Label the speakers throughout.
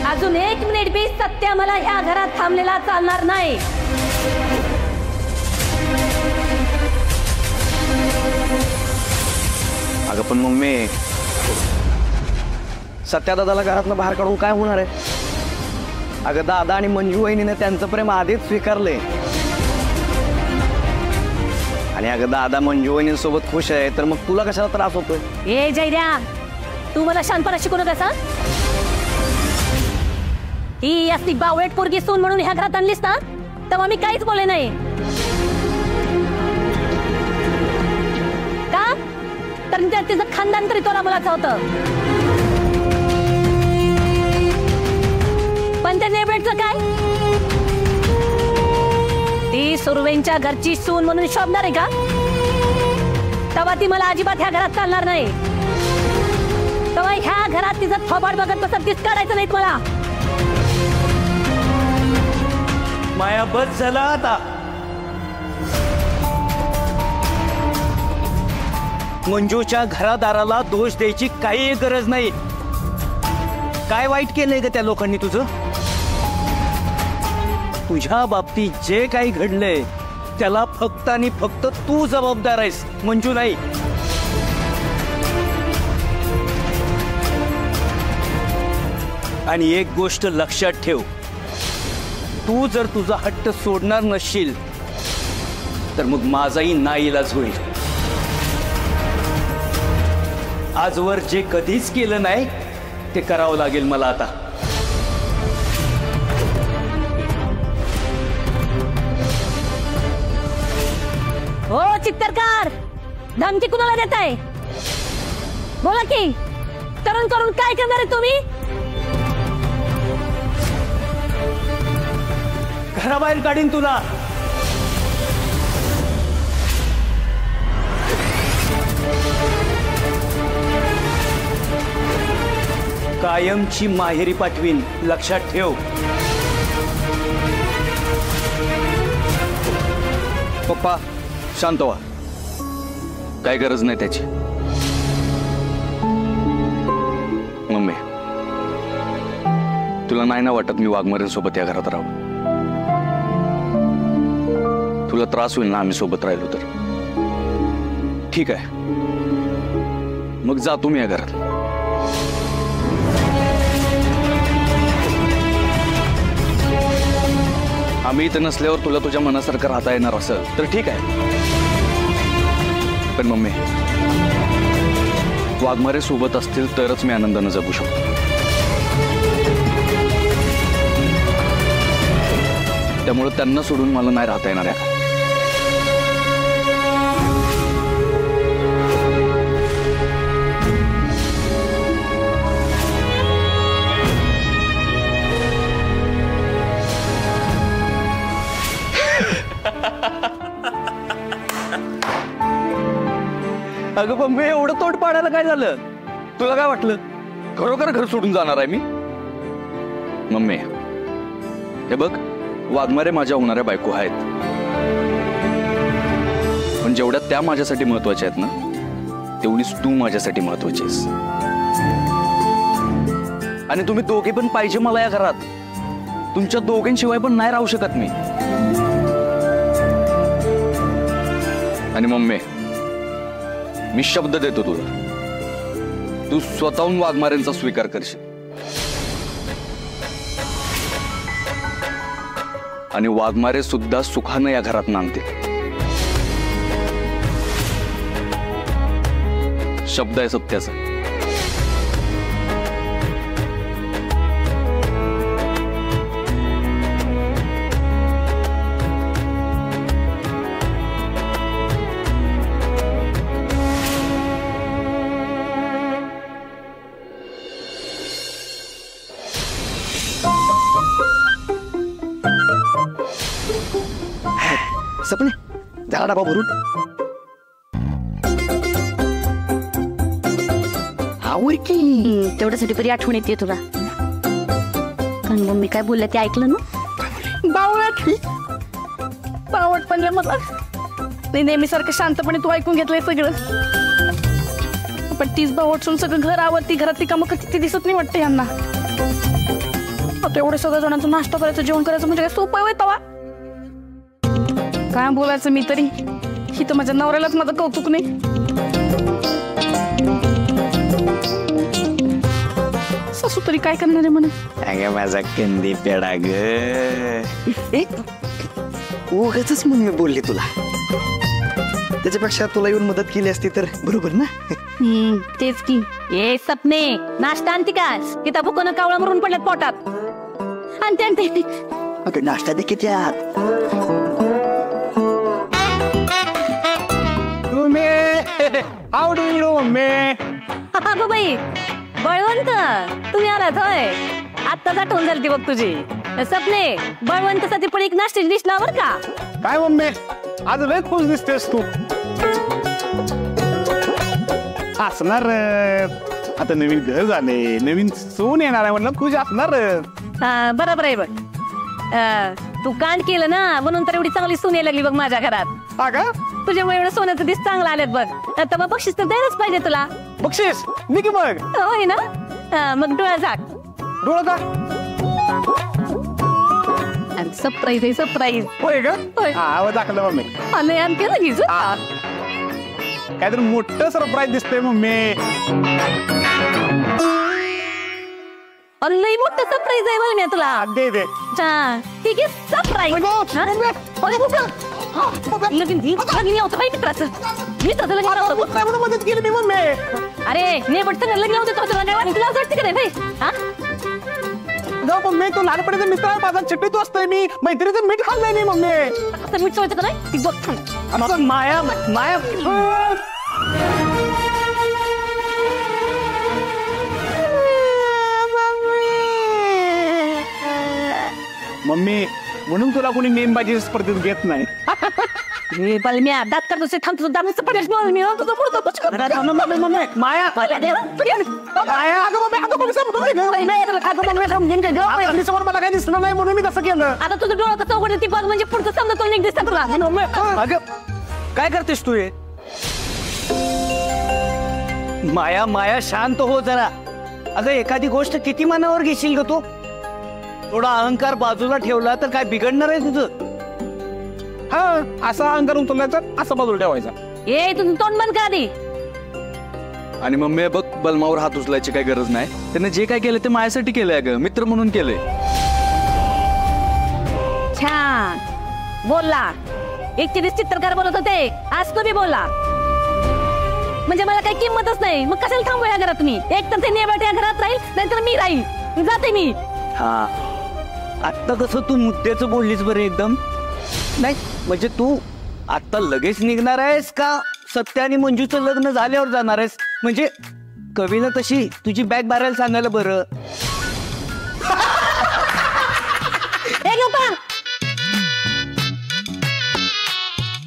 Speaker 1: अजून 1 मिनिट बी सत्य मला ह्या घरात थांबलेला चालणार नाही।
Speaker 2: अगं पण मम्मी, सत्या दादाला घरातनं बाहेर काढून काय होणार आहे? अगं दादा आणि मंजू वहिनीने त्यांचं प्रेम आधीच स्वीकारले आणि अगं दादा मंजू वहिनींसोबत खुश आहे, तर मग तुला कशाला त्रास होतोय?
Speaker 1: ए जयद्या, तू मला शांतपणा शिकू नकोस हा? ही असली बावळट पोरगी सून म्हणून ह्या घरात आणलीस ना, तेव्हा मी काहीच बोलले नाही। का तर तिचं खानदान तरी तोला मुलाचं होतं, पण त्या नेबरेटचं काय? ती सुरवेंच्या घरची सून म्हणून शोभणार आहे का? तेव्हा ती मला अजिबात ह्या घरात चालणार नाही। तेव्हा ह्या घरात तिचं थोबाड बघत बसत दिस काढायचं नाहीत मला।
Speaker 2: माया बस झाला आता। मंजूच्या घरादाराला दोष द्यायची काही गरज नाही। काय वाईट केलंय ग त्या लोकांनी तुझं? तुझ्या बाबतीत जे काही घडलंय त्याला फक्त आणि फक्त तू जबाबदार आहेस, मंजू नाही। आणि एक गोष्ट लक्षात ठेव, तू जर तुझा हट्ट सोडणार नसशील तर मग माझाही नाईलाज होईल। आजवर जे कधीच केलं नाही ते करावं लागेल मला आता।
Speaker 1: हो चित्तरकार, धमकी कुणाला देताय? बोला की, तरुण करून काय करणार आहे तुम्ही?
Speaker 2: घराबाहेर काढीन तुला। कायमची माहेरी पाठवीन, लक्षात ठेव। पप्पा शांत व्हा, काय गरज नाही त्याची। मम्मी, तुला नाही ना वाटत मी वाघमारेंसोबत या घरात राहू? तुला त्रास होईल ना आम्ही सोबत राहिलो तर? ठीक आहे, मग जा तुम्ही या घरात। आम्ही इथं नसल्यावर तुला तुझ्या मनासारखं राहता येणार असेल तर ठीक आहे, पण मम्मी, वाघमारे सोबत असतील तरच मी आनंदाने जगू शकतो। त्यामुळे त्यांना सोडून मला नाही राहता येणार आहे। अगं मम्मी, एवढं तोड पाडायला काय झालं? तुला काय वाटलं खरोखर घर सोडून जाणार आहे मी? मम्मी हे बघ, वाघमारे माझ्या होणाऱ्या बायको आहेत, पण जेवढ्या त्या माझ्यासाठी महत्वाच्या आहेत ना, तेवढीच तू माझ्यासाठी महत्वाची आहेस। आणि तुम्ही दोघे पण पाहिजे मला या घरात। तुमच्या दोघांशिवाय पण नाही राहू शकत मी। आणि मम्मी, मी शब्द देतो तुला, तू स्वतःहून वाघमारेंचा स्वीकार करशील आणि वाघमारे सुद्धा सुखाने या घरात नांदतील। शब्द आहे सत्याचा। सपने झाला डबा भरून?
Speaker 3: आवडती तेवढ्यासाठी तरी आठवण येते तुला। कारण मम्मी काय बोलल्या ते ऐकलं ना?
Speaker 1: बावळट बावळट म्हणलं मला। नेहमी सारखं शांतपणे तू ऐकून घेतलंय सगळं।
Speaker 4: पण तीच बावटून सगळं घर आवडती, घरातली कामं किती दिसत नाही वाटते यांना. आता एवढे सगळ्या जणांचा नाश्ता करायचं, जेवण करायचं म्हणजे काय सोपं आहे तवा? काय बोलायचं मी तरी, ही तर माझ्या नवऱ्यालाच माझं कौतुक नाही. सासू तरी काय करणार आहे म्हणून.
Speaker 5: अगं माझा कंदी पेडा ग, उगाचच मम्मी बोलली तुला, त्याच्यापेक्षा तुला येऊन मदत केली असती तर बरोबर ना.
Speaker 3: तेच की.
Speaker 1: ए सपने, नाश्ता आणती का? तिथं भुकन कावळा मरून पडल्यात पोटात.
Speaker 3: आणते आणते.
Speaker 5: अगं नाश्ता दे किती आत.
Speaker 2: How do you mummy?
Speaker 1: अगं बाई बळवंत, तुम्ही आलात होय. आत्ताच आठवण झाली ती बघ तुझी. सपने, बळवंतसाठी पण एक नाश्त्याची डिश लावर का?
Speaker 6: काय मम्मी, आज लय खुश दिसतेस तू. असणार आता नवीन घर झाले, नवीन सून येणार आहे म्हणलं खुश असणार.
Speaker 1: हा बरोबर आहे बघ. तू कांड केलं ना म्हणून तर एवढी चांगली सून यायला लागली बघ माझ्या घरात.
Speaker 6: हा का?
Speaker 1: तुझ्यामुळे एवढं सोन्याचं दिस चांगलं आलेत बघ. आता मग बक्षीस तर द्यायलाच पाहिजे तुला.
Speaker 6: बक्षीस निकी मग.
Speaker 1: होय ना? मग डोळा झाक.
Speaker 6: डोळा का?
Speaker 1: सरप्राईज आहे, सरप्राईज.
Speaker 6: होय का?
Speaker 1: होय.
Speaker 6: हा दाखवलं मम्मी.
Speaker 1: आणि आमच्या लगेच
Speaker 6: काहीतरी मोठं सरप्राईज दिसतंय मम्मी.
Speaker 1: लई मोठं सरप्राईज आहे बघ मी तुला.
Speaker 6: दे दे.
Speaker 1: ठीक आहे, सरप्राईज. लगीन होतं बाई मित्राचं. मित्राचं लगीन होतं.
Speaker 6: मदत केली मी मम्मी.
Speaker 1: अरे नेबट लगीन होतं तुला असं वाटतं का नाही? हा
Speaker 6: मम्मी तू लहानपणीचा मित्र आहे माझा, चिट्टीत असतोय मी, मैत्रीचं मीठ खाल्लंय मी मम्मी.
Speaker 1: असं मीठ सोडायचं का नाही? ती बघ
Speaker 6: माया माया. मम्मी म्हणून तुला कोणी नेमबाजी स्पर्धेत घेत नाही.
Speaker 1: बलम्या दात करतो थांबतो दात पडेल मी तुझं पुढं
Speaker 6: माया समोर मला काही दिसलं नाही म्हणून मी तसं केलं.
Speaker 1: आता तुझं डोळं कसं उघडलं ती बघ म्हणजे पुढचं समजा तो नीट दिसतं तुला.
Speaker 2: अगं काय करतेस तू हे?
Speaker 5: माया माया शांत हो जरा. अगं एखादी गोष्ट किती मनावर घेशील ग तू? थोडा अहंकार बाजूला ठेवला तर काय बिघडणार आहे तुझं?
Speaker 6: हा असा अहंकार उचलायचा, असं बाजूला ठेवायचा.
Speaker 1: ए तुझं तोंड बंद का दे.
Speaker 2: आणि मम्मी बघ, बलमावर हात उचलायची काही गरज नाही. त्याने जे काय केलं ते माझ्यासाठी केलंय ग, मित्र म्हणून केलंय.
Speaker 1: छान बोलला. एक चिरीस चित्रकार बोलत होते, आज तुम्ही बोला. म्हणजे मला काही किंमतच नाही. मग कशाला थांबू या घरात मी? एक तर ते नेबाट या घरात राहील, नाहीतर मी राहील. जाते मी.
Speaker 5: हा आत्ता कसं तू मुद्द्याचं बोललीस बरं एकदम. नाही म्हणजे तू आता लगेच निघणार आहेस का सत्य आणि मंजूचं लग्न झाल्यावर जाणार आहेस? म्हणजे कवीला तशी तुझी बॅग भरायला सांगायला बरं.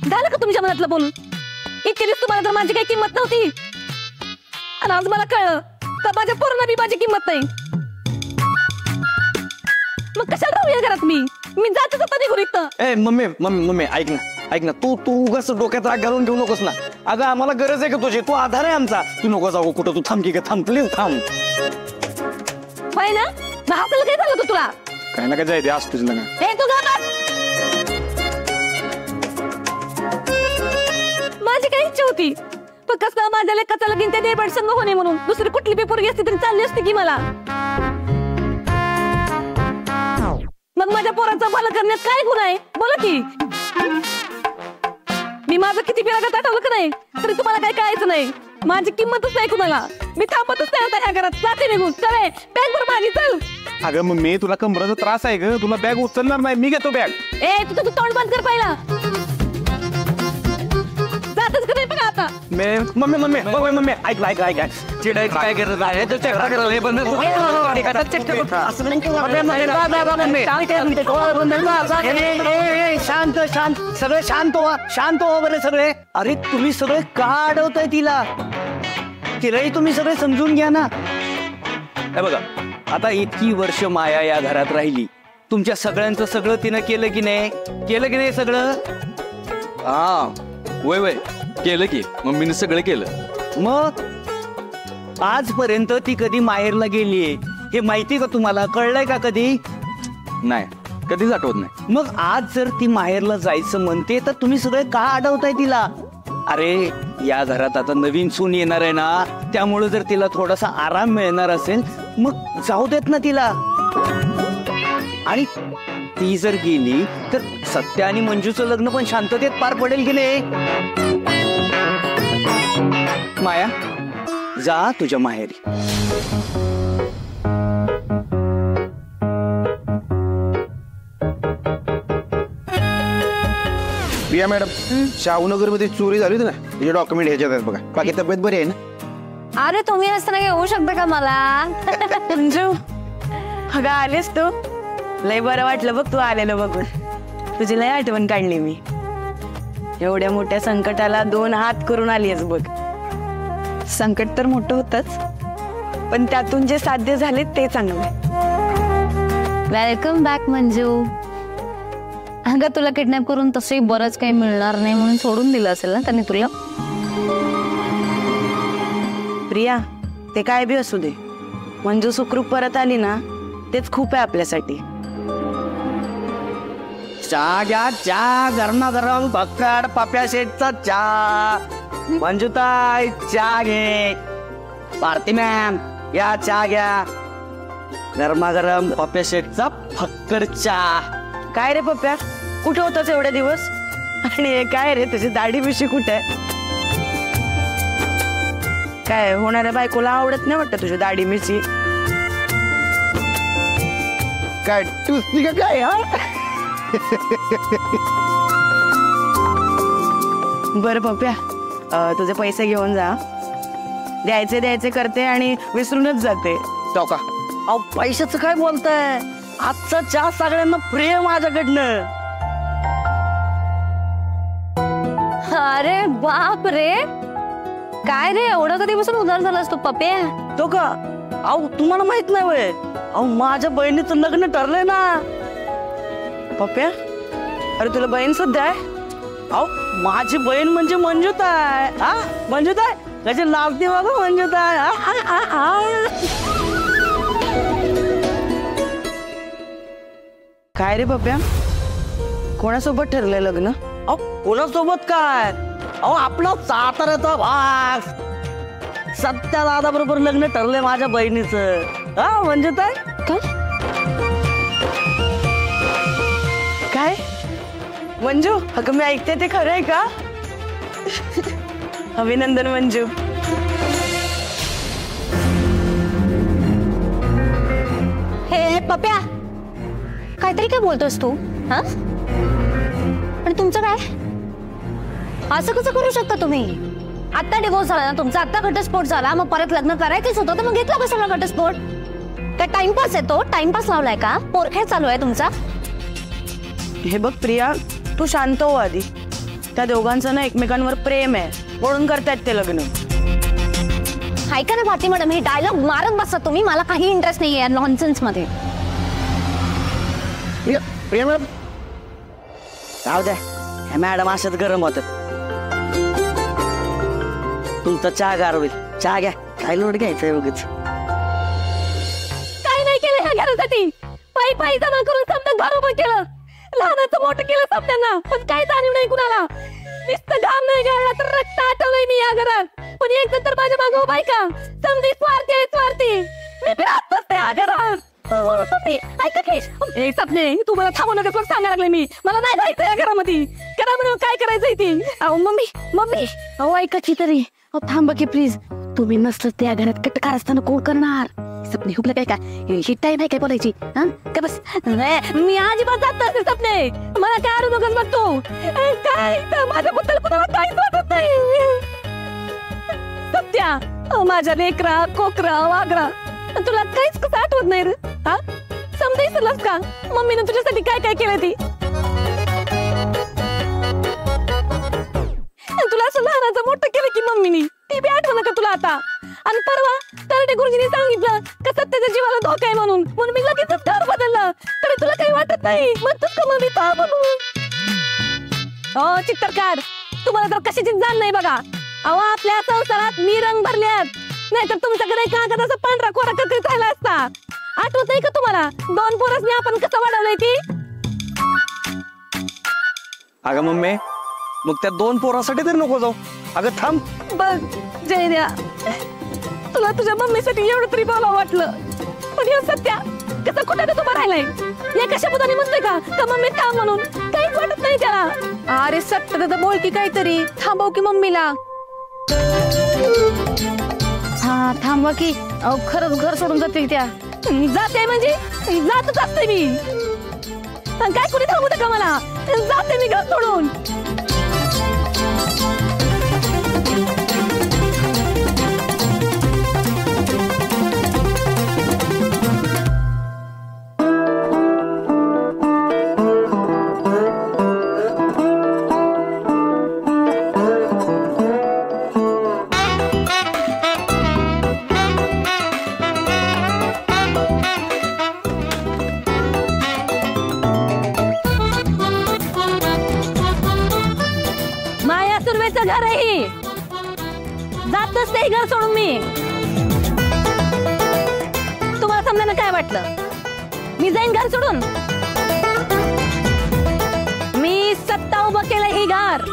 Speaker 1: झालं का तुमच्या मनातलं बोलून? इतके दिवस तुम्हाला तर माझी काही किंमत नव्हती आणि आज मला कळलं तर माझ्या पूर्ण बी माझी किंमत नाही. मग कशाला राहू या घरात? मी जातच आता निघून इथं.
Speaker 5: ए मम्मी मम्मी मम्मी ऐक ना तू उगाच डोक्यात राग घालून घेऊ नकोस ना. अगं आम्हाला गरज आहे का तुझी? तू आधार आहे आमचा. तू नको जाऊ कुठं. तू थांब की थांब प्लीज थांब.
Speaker 1: होय ना? मग आपल्याला काय झालं तुला?
Speaker 6: काय ना काय जाय दे असतोच ना.
Speaker 1: हे तू गा माझी काही इच्छा होती पण कसं माझ्या लेकाचा लगीन त्या देबड संग होणे म्हणून. दुसरी कुठली बी पोरगी असती तरी चालली असती की मला. मग माझ्या पोराचा भलं करण्यात काय गुन्हा आहे? बोला की. मी माझं किती बिरागत आठवलं का नाही तरी तुम्हाला काय कळायचं नाही. माझी किंमतच नाही कुणाला. मी थांबतच नाही आता ह्या घरात. जाते निघून. चले बॅग वर माझी चल.
Speaker 6: अगं मम्मी तुला कमराचा त्रास आहे ग, तुला बॅग उचलणार नाही, मी घेतो बॅग.
Speaker 1: ए तू तोंड बंद कर पहिला. जातच का नाही बघा आता.
Speaker 5: मम्मी मम्मी मम्मी ऐक ऐक ऐक ऐक
Speaker 2: चिडायची काय गरज आहे? तर चेहरा करायला हे बंद
Speaker 5: शांत शांत सगळे शांत व्हा बरे सगळे. अरे तुम्ही सगळे का अडवताय तिला? तिलाही तुम्ही सगळे समजून घ्या ना. हे बघा आता इतकी वर्ष माया या घरात राहिली. तुमच्या सगळ्यांचं सगळं तिनं केलं की नाही सगळं?
Speaker 2: हा वय वय केलं की मम्मीने सगळं केलं.
Speaker 5: मग आजपर्यंत ती कधी माहेरला गेलीये हे माहिती का तुम्हाला? कळलंय का कधी?
Speaker 2: नाही, कधीच आठवत नाही.
Speaker 5: मग आज जर ती माहेरला जायचं म्हणते तर तुम्ही सगळे का अडवताय तिला? अरे या घरात आता नवीन सून येणार आहे ना, त्यामुळे जर तिला थोडासा आराम मिळणार असेल मग जाऊ देत ना तिला. आणि ती जर गेली तर सत्या आणि मंजूचं लग्न पण शांततेत पार पडेल की नाही? माया, जा तुझ्या माहेरी.
Speaker 7: प्रिया मॅडम, शाहूनगर मध्ये चोरी झाली होती ना, तिचे डॉक्युमेंट ह्याच्यात आहेत बघा. बाकी तब्येत बरी आहे ना?
Speaker 3: अरे तुम्ही असताना येऊ शकता का मला?
Speaker 4: मंजू, अगं आलेस तू, लय बरं वाटलं बघ तू आलेलं बघून. तुझी लय आठवण काढली मी. एवढ्या मोठ्या संकटाला 2 हात करून आलीस बघ. संकट तर मोठं होतच, पण त्यातून जे साध्य झाले ते चांगले.
Speaker 3: Welcome back Manju. अगं तुला किडनॅप करून तसंही बरंच काही मिळणार नाही म्हणून सोडून दिलं असेल ना त्यांनी तुला.
Speaker 4: प्रिया, ते काय बी असू दे, मंजू सुखरूप परत आली ना तेच खूप आहे आपल्यासाठी.
Speaker 5: चहा घ्या, चहा गरमागरम भक्कड पप्या शेठचा चहा. मंजुताई चहा घे. भारती मॅम या चहा घ्या. गरमागरम पप्या शेठचा फक्कड चहा.
Speaker 4: काय रे पप्प्या, कुठे होतास एवढे दिवस? आणि हे काय रे, तुझी दाढी बिशी कुठे? काय होणाऱ्या बायकोला आवडत नाही वाटत तुझी दाढी मिशी?
Speaker 7: काय टुसली का काय?
Speaker 4: बरं पप्प्या, तुझे पैसे घेऊन जा. द्यायचे करते आणि विसरूनच जाते.
Speaker 5: जाऊ का? अहो पैशाचं काय बोलताय? आजचा चहा सगळ्यांना प्रिय माझ्याकडनं.
Speaker 3: अरे बाप रे, काय रे एवढं कधीपासून उधार झालास तू पप्या?
Speaker 5: तो का? अहो तुम्हाला माहित नाही वय? अहो माझ्या बहिणीचं लग्न ठरलंय ना.
Speaker 4: पप्प्या, अरे तुला बहीण सुद्धा आहे?
Speaker 5: अहो माझी बहीण म्हणजे मंजुताई. हा मंजुताई कशी लावते बाबा मंजुताई.
Speaker 4: काय रे पप्प्या, कोणासोबत ठरलंय लग्न?
Speaker 5: अहो कोणासोबत काय? अहो आपला साताऱ्याचा भाग सत्या दादा बरोबर लग्न ठरलंय माझ्या बहिणीचं. हा मंजुताई.
Speaker 4: काय मंजू, अगं मी ऐकते ते खरं आहे का? अभिनंदन मंजू.
Speaker 3: हे पप्या, काहीतरी काय बोलतोस तू? हा, आणि तुमचं काय? असं कसं करू शकता तुम्ही? आता डिवोर्स झाला ना तुमचा, आता घटस्फोट झाला, मग परत लग्न करायचंच होतं तर मग घेतला कशाला घटस्फोट? काय टाइमपास आहे तो? टाइमपास लावलाय का? पोरखेळ चालू आहे तुमचा?
Speaker 4: हे बघ प्रिया, तू शांत हो आधी. त्या दोघांचं ना एकमेकांवर प्रेम आहे म्हणून करतायत ते लग्न.
Speaker 3: ऐका ना भारती मॅडम, हे डायलॉग मारत बसता तुम्ही. मला काही इंटरेस्ट नाहीये या नॉनसेन्स मध्ये.
Speaker 7: प्रिया मॅडम,
Speaker 5: जाऊ द्या, हे मॅडम अशाच गरम होत. तुमचा चहा गार होईल. चहा घ्या. काय लोट घ्यायचंय उगीच.
Speaker 1: काय नाही केलं ह्या घरासाठी? पायी जमा करून समजा बरोबर केलं, लहानाचं मोठं केलं समजांना, पण काय जाणीव नाही कुणाला. नुसतं घाम नाही गाळला तर रक्त आटवलंय मी या घरात. पण एक नंतर माझ्या मागं उभा आहे का? समजी स्वार्थी आहे, स्वार्थी. मी फिरत बसते या घरात. ऐका की, एक सपने तू मला थांबू नका सांगायला लागले मी. मला नाही जायचं या घरामध्ये. करा म्हणून काय करायचंय ती?
Speaker 4: अहो मम्मी, अहो ऐका की तरी. अहो थांबा की प्लीज. तुम्ही नसलं त्या घरात कटकार असताना कोण करणार? सपने हुकलं काय? काय शिट्टाई नाही काय बोलायची? हा का बस.
Speaker 1: मी अजिबात जात नसते सपने. मला काय आरू नकोस बघ तू. काय माझ्याबद्दल कुणाला काहीच वाटत नाही. सत्या, माझ्या लेकरा कोकरा वागरा तुला काहीच कसं आठवत नाही रे? हा, समजायचंच का मम्मीने तुझ्यासाठी काय काय केलं ती? तुला असं लहानाचं मोठं केलं की मम्मीनी, ती बी आठवण का तुला आता? आणि परवा तरडे गुरुजींनी सांगितलं का सत्याच्या जीवाला धोका आहे म्हणून मी लगेचच घर बदललं. तरी तुला काही वाटत नाही म्हणतोस का मम्मी पहा म्हणून? हो चित्तरकार, तुम्हाला तर कशाचीच जाण नाही बघा. अहो आपल्या संसारात मी रंग भरल्यात. नाहीतर तुमच्याकडे कागदाचा पांढरा कोरा करीत राहिला असता. आठवतंय का तुम्हाला 2 पोरांनी आपण कसं वाढवलंय ती?
Speaker 5: अगं मम्मी, मग त्या 2 पोरासाठी तरी नको जाऊ. अगं थांब.
Speaker 1: बघ जयद्या, तुला तुझ्या मम्मीसाठी एवढं तरी बोलावं वाटलं, पण हे सत्या कसं कुठे का तुम्हा राहिलाय? एका शब्दाने म्हणतोय का मम्मी थांब म्हणून? काहीच वाटत नाही त्याला.
Speaker 3: अरे सत्य दादा बोल की काहीतरी, थांबव की मम्मीला. हा थांबवा की. अहो खरंच घर सोडून जातील त्या.
Speaker 1: जाते म्हणजे जातच असते मी. काय कुणी थांबू का मला? जाते मी घर सोडून. घर आहे, जातच नाही घर सोडून मी. तुम्हाला समजायला काय वाटलं? मी जाईन घर सोडून? मी सत्ता उभं केलं हे घर,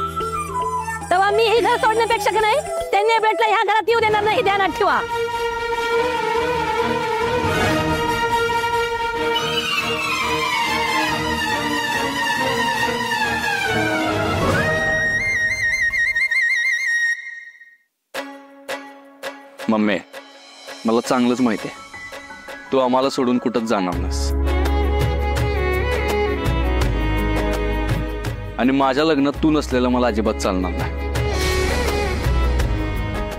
Speaker 1: तेव्हा मी हे घर सोडण्यापेक्षा का नाही त्यांनी भेटलं ह्या घरात येऊ देणार नाही, ध्यानात ठेवा.
Speaker 2: मम्मी, मला चांगलंच माहिती आहे तू आम्हाला सोडून कुठंच जाणार नाहीस. आणि माझ्या लग्नात तू नसलेलं मला अजिबात चालणार नाही.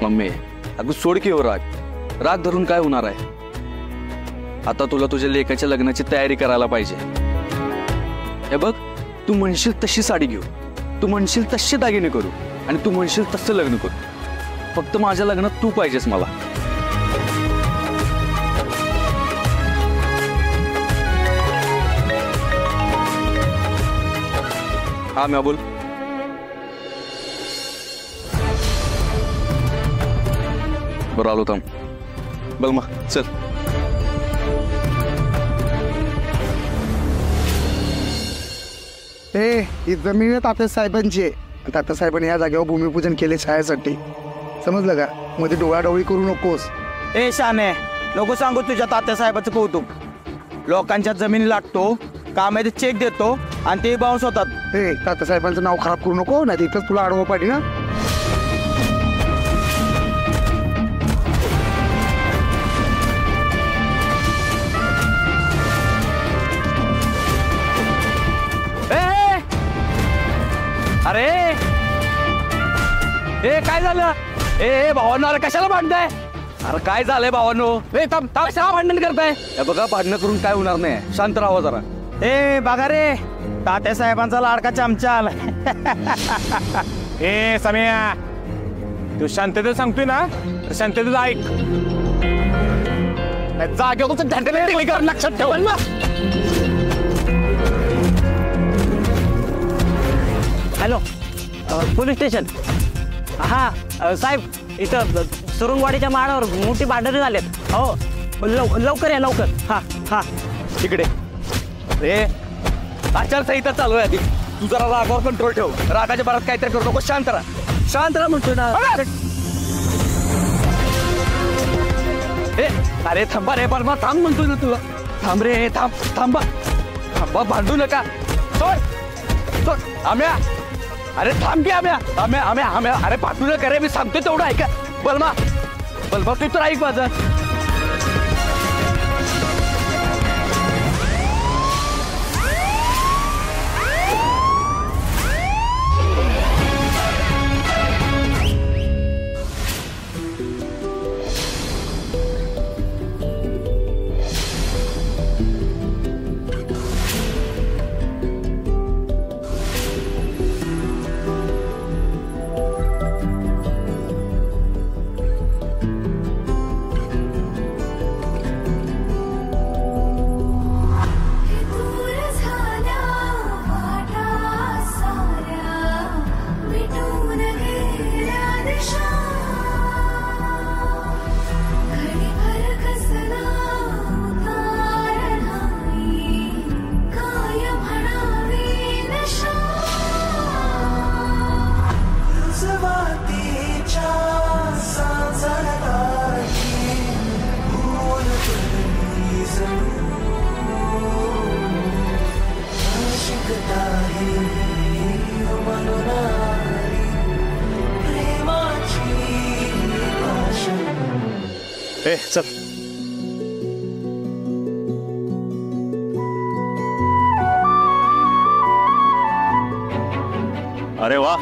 Speaker 2: मम्मी, अगं सोड की हो राग. राग धरून काय होणार आहे? आता तुला तुझ्या लेकाच्या लग्नाची तयारी करायला पाहिजे. हे बघ, तू म्हणशील तशी साडी घेऊ, तू म्हणशील तसे दागिने करू, आणि तू म्हणशील तसं लग्न करू. फक्त माझ्या लग्नात तू पाहिजेस मला. हा म्या बोल. बरं आलो थांब. बल मग चल.
Speaker 8: ही जमीन आहे तात्यासाहेबांची आहे. तात्यासाहेबांनी या जागेवर भूमिपूजन केले छायासाठी. समजलं का? मध्ये डोळाडोळी करू नकोस.
Speaker 5: ए शाने, नको सांगू तुझ्या तात्यासाहेबाचं कौतुक. लोकांच्या जमिनी लागतो, कामाचे चेक देतो आणि ते बाउन्स होतात.
Speaker 8: हे तात्यासाहेबांचं नाव खराब करू नको, नाही इथंच तुला आडवं पाहिजे ना.
Speaker 2: अरे ए काय झालं? ए भावांनो, अरे कशाला भांडताय? अरे काय झालंय भावांनो? ए थांब, कशाला भांडण करताय? बघा, भांडणं करून काय होणार नाही, शांत राहा जरा.
Speaker 5: ए बघा रे, तात्यासाहेबांचा लाडका चमचा आला.
Speaker 6: ए सम्या, तू शांततेत सांगतोय ना, तर शांततेत ऐक. जागेवर तुमचं ढंढेले लक्षात ठेवाल ना.
Speaker 5: Hello, police station. हा साहेब, इथं सुरुंगवाडीच्या माळावर मोठी भांडणे झालेत. हो, लवकर या लवकर. हा हा
Speaker 2: इकडे. रे, आचारसंहिता चालू आहे. तू जरा रागावर कंट्रोल ठेव. रागाच्या भरात काहीतरी करू नको. शांत राहा, शांत राहा म्हणतोय ना. अरे थांबा रे, बर्मा थांब म्हणतोय ना तुला. थांब रे, थांब थांबा थांबा, भांडू नका. सोड सोड. आम्या, अरे थांब की. आम्या आम्या आम्या आम्या, अरे भांडू नका रे, मी सांगतोय तेवढं ऐका. बलमा बलमा, तू तर ऐक माझं.
Speaker 9: ए चल. अरे वा,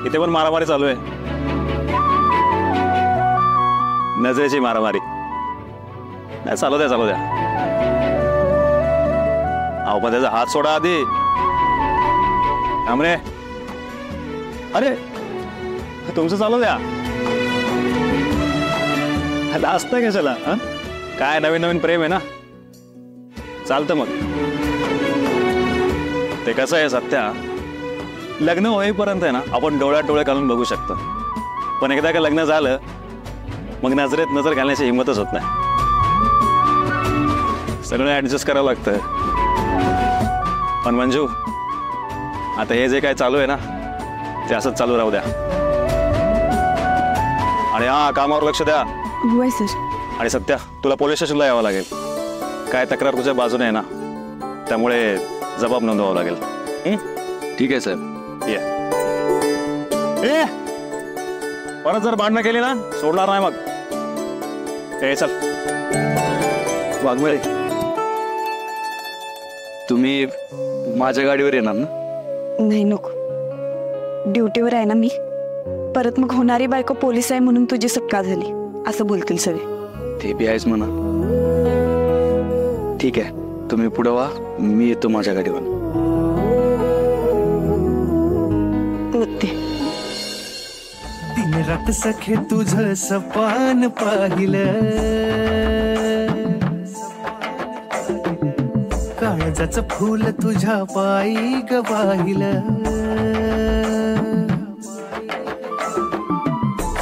Speaker 9: इथे पण मारामारी चालू आहे. नजरेची मारामारी. नाही, चालू द्या चालू द्या. अहो पण त्याचा हात सोडा आधी. थांबरे. अरे तुमचं चालू द्या. लास्ट नाही कशाला? काय नवीन नवीन प्रेम आहे ना, चालतं मग. ते कसं आहे सत्या, लग्न होईपर्यंत आहे ना आपण डोळ्यात डोळे घालून बघू शकतो, पण एकदा का लग्न झालं मग नजरेत नजर घालण्याची हिंमतच होत नाही. सगळं ऍडजस्ट करावं लागतं. पण मंजू, आता हे जे काय चालू आहे ना ते असंच चालू राहू द्या. आणि हा, कामावर लक्ष द्या.
Speaker 4: होय सर.
Speaker 9: आणि सत्या, तुला पोलीस स्टेशनला यावं लागेल. काय तक्रार तुझ्या बाजूने आहे ना, त्यामुळे जबाब नोंदवावा लागेल.
Speaker 2: ठीक आहे साहेब.
Speaker 9: ये. ए परत जर भांडणं केली ना सोडणार नाही मग. ए चल.
Speaker 2: वाघमारे, तुम्ही माझ्या गाडीवर येणार ना?
Speaker 4: नाही नको, ड्युटीवर आहे ना मी. परत मग होणारी बायको पोलीस आहे म्हणून तुझी सुटका झाली असं बोलतील सगळे.
Speaker 2: ते बी आहेच म्हणा. ठीक आहे, तुम्ही पुढे व्हा, मी येतो माझ्या गाडीवर.
Speaker 10: दिन रात सखे तुझं सपान पाहिलं, काळजाचं फूल तुझ्या पायी ग वाहिलं.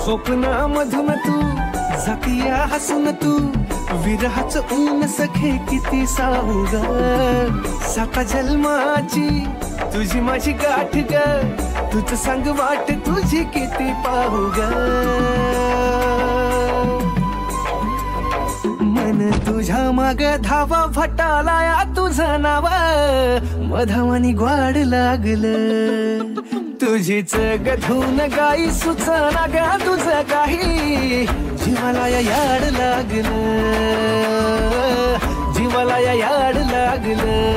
Speaker 10: स्वप्नामधून तू जातीया हसून तू, विरहाचं ऊन सखे किती साहू ग. साता जन्माची तुझी माझी गाठ ग, तुझं सांग वाट तुझी किती पाहू ग. मन तुझ्या माग धावा फटालाया तुझं नाव, मधावानी ग्वाड लागलं. तुझीच गधून गाई सुचना ग तुझं काही, जीवाला या याड लागलं, जीवाला या याड लागलं.